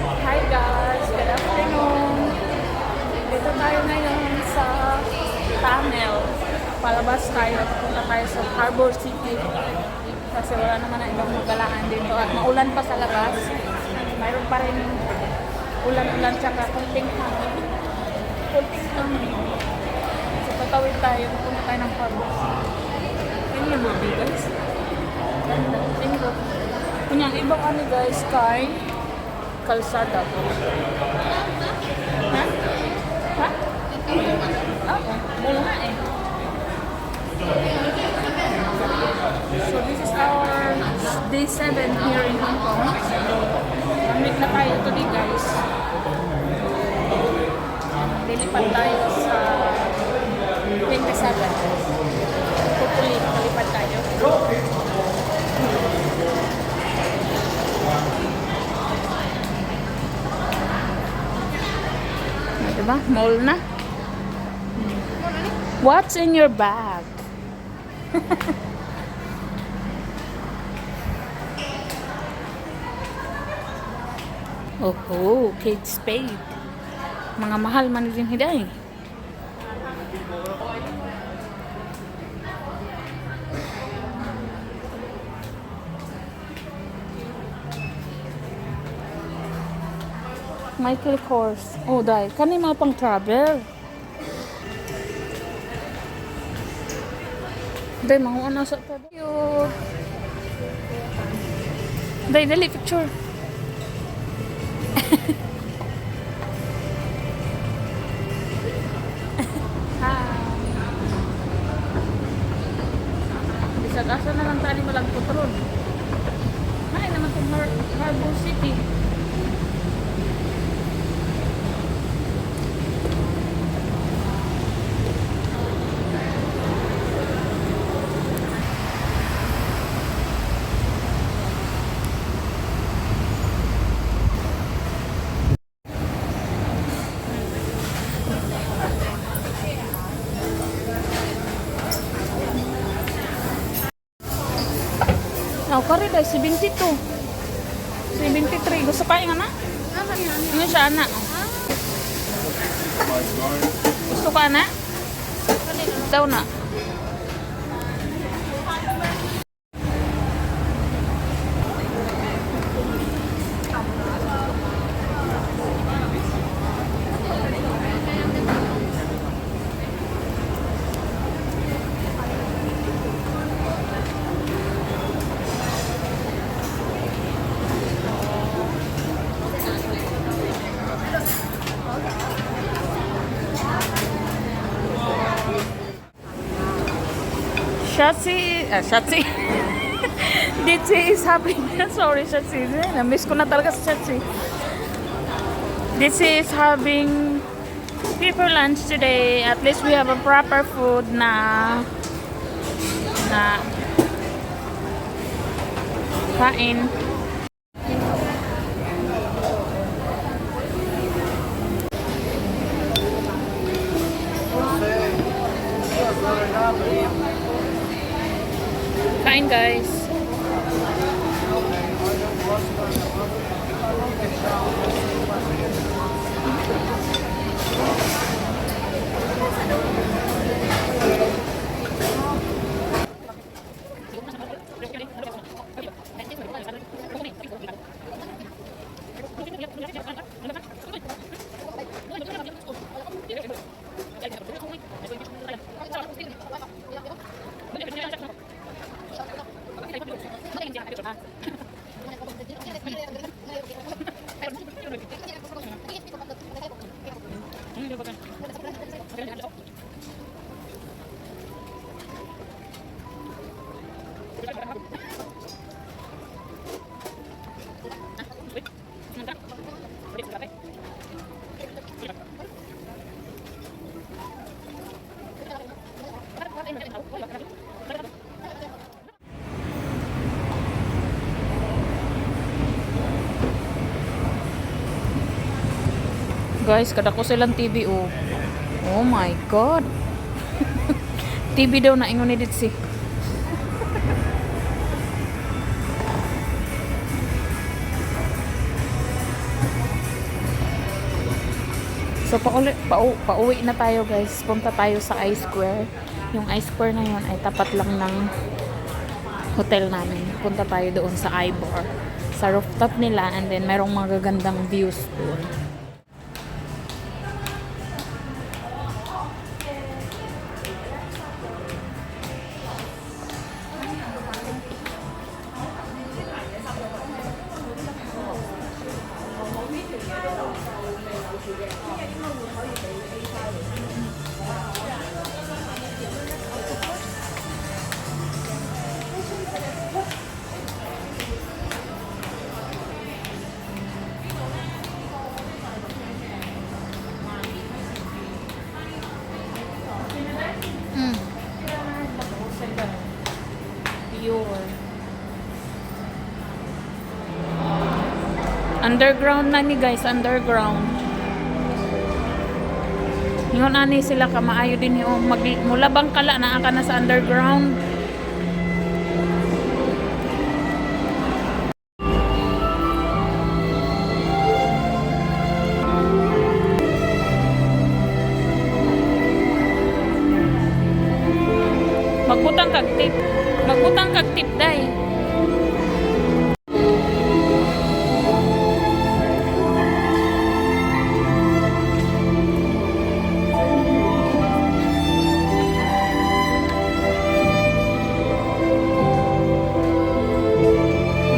Hi guys, good afternoon. Dito tayo ngayon sa tunnel. Palabas tayo, punta tayo sa Harbor City. Kasi wala naman na ibang magalaan dito at maulan pa sa labas. Mayroon pa rin ulan-ulan tsaka kunting hangin. Kunting hangin. So tatawid tayo, pupunta tayo ng Harbor City. Yan yung movie guys. Ganda. Tingko. Kunyang ibang ano guys, kay kalsada. Ha? Ha? Oo. Mula nga eh. So this is our day 7 here in Hong Kong. Mamit na tayo today guys. Lilipad tayo sa 27. Hopefully, malipad tayo. Diba? Mall na. What's in your bag? Oh, Kate Spade. Mga mahal man din hiday. Michael Kors. Oh, dahil. Kani mga pang travel. Dahil, mga ano sa tabi. Dahil, dali, picture. Bisag asa na lang tali malagputron. Ay, naman itong Harbor City. Now, kari dahil 72. 73. Gusto pa yung anak? Ano siya, anak? Gusto ka, anak? Daw na. Shotzi. Ditsi is having, sorry Shotzi, na-miss ko na talaga sa Shotzi. Ditsi is having paper lunch today. At least we have a proper food na kain. Kain guys. Guys, kada ko silang TV oh. Oh my god. TV daw na ingon ni Ditsi. So, pauwi na tayo guys. Punta tayo sa I-Square. Yung I-Square na yun ay tapat lang ng hotel namin. Punta tayo doon sa Ybor. Sa rooftop nila and then merong magagandang views doon. Underground na ni guys, underground. Ingon ani sila ka maayo din yung mula bangkala na aka na sa underground. Magbutang kag tip. Magbutang kag tip day.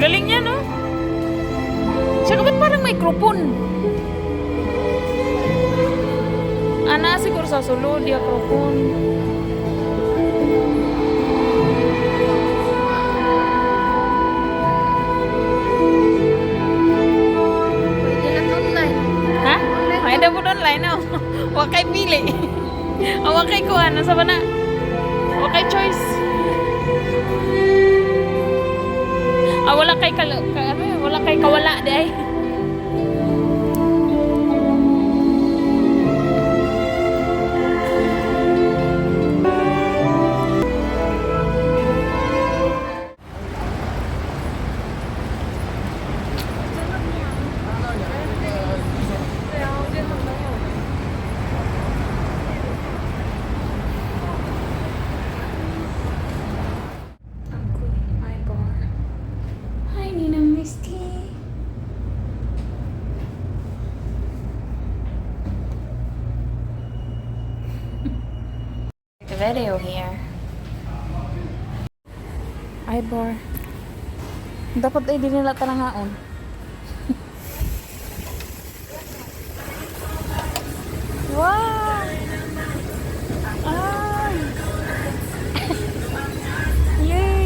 Galing niya, no? Tsaka ba't parang may krupon? Ana, siguro sa sulod, dia krupon. Pwede lang online. Ha? May daw po online, no? Wakay pili. Wakay ko, ano, sa na? Wakay choice. Wala kay wala kay kawala day. Video here. Ybor. Dapat ay di nila talangaon. Wow! Ay! Yay!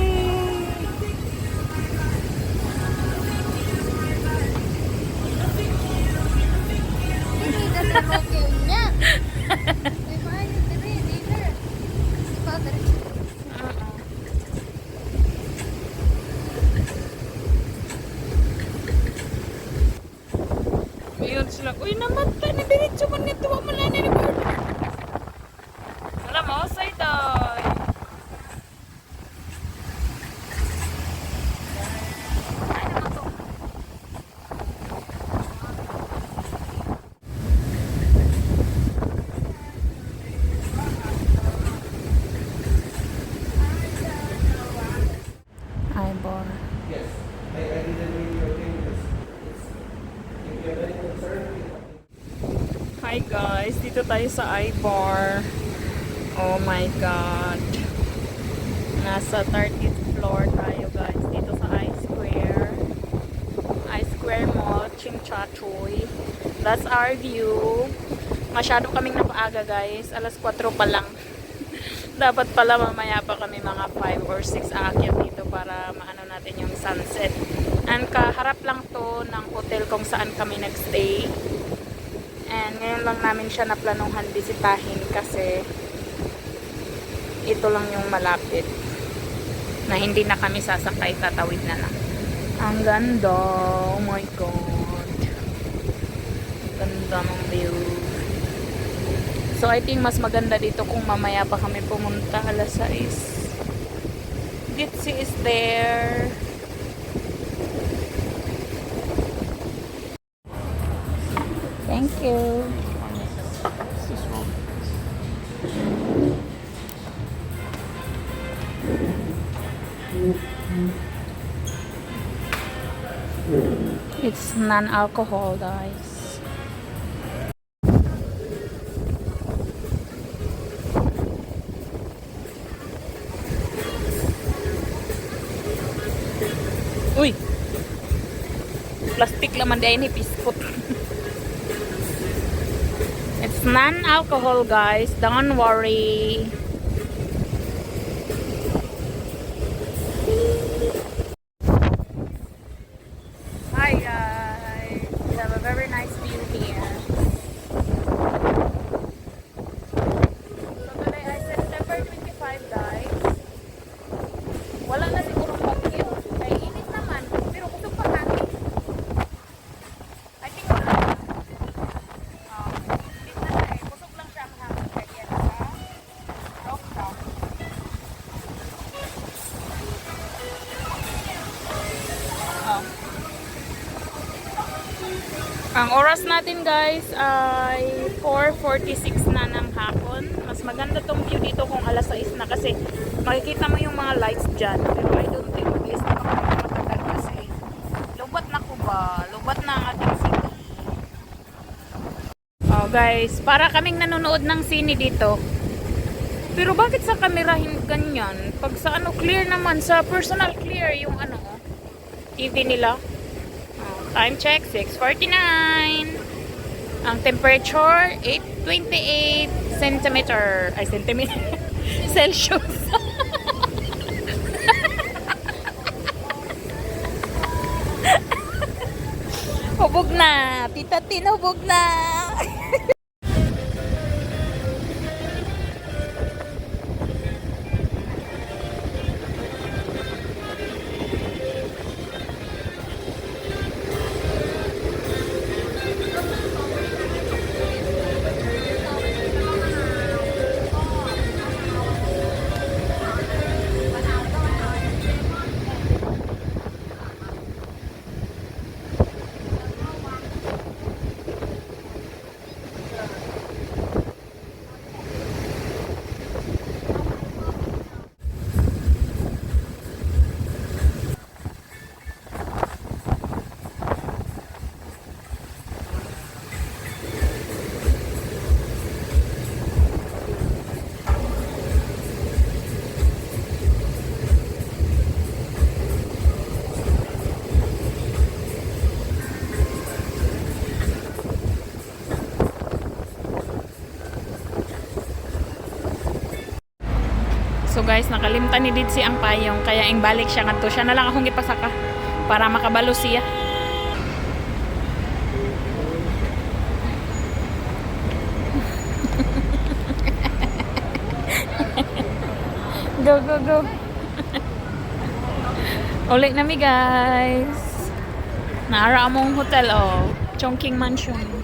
Hindi na sa okay niya. May paano dire dito. Si Father. Ayun sila. Uy, namatay na diretso man nito. Wala man lang ni burger. Wala mo, say day. Ybor. Yes, I didn't read your thing. If you have any concern, Hi guys, dito tayo sa Ybor. Oh my god. Nasa 30th floor tayo guys. Dito sa I-Square. I-Square Mall, Chingchachoy. That's our view. Masyado kaming napaaga guys. Alas 4 pa lang. Dapat pala mamaya pa kami mga 5 or 6 aakyat dito para maano natin yung sunset. And kaharap lang to ng hotel kung saan kami nagstay. And ngayon lang namin siya naplanuhan bisitahin kasi ito lang yung malapit na hindi na kami sasakay, tatawid na lang. Ang ganda, oh my god, ganda ng view. So I think mas maganda dito kung mamaya pa kami pumunta, alas 6. Ditzy is there. Thank you. It's non-alcohol, guys. Uy! Plastic laman din ni pispot. It's non-alcohol, guys. Don't worry. Hi, guys. We have a very nice view here. So today ay September 25, guys. Wala na siguro bagyo. Kaya init naman. Pero kusog pa natin. I think wala. Init na na eh. Kusog lang siya ang hangin. Kaya nasa lockdown. Oh. Ang oras natin, guys, ay 4:46 na ng hapon. Mas maganda tong view dito kung alas 6 na kasi makikita mo yung mga lights dyan. Pero I don't think mag-is na kami matagal kasi lubat na ko ba? Lubat na ang ating city. Oh, guys, para kaming nanonood ng sine dito. Pero bakit sa camera ganyan? Pag sa ano, clear naman. Sa personal clear yung ano, TV nila. Time check, 6:49. Ang temperature, 828 centimeter. Ay, centimeter. Celsius. Hubog na. Tita Tin, hubog na. So guys, nakalimtan ni Didsi ang payong kaya ingbalik siya ngadto. Siya na lang akong ipasaka para makabalo siya. Go, go, go. Ulit na mi, guys. Naara among hotel, oh. Chongqing Mansion.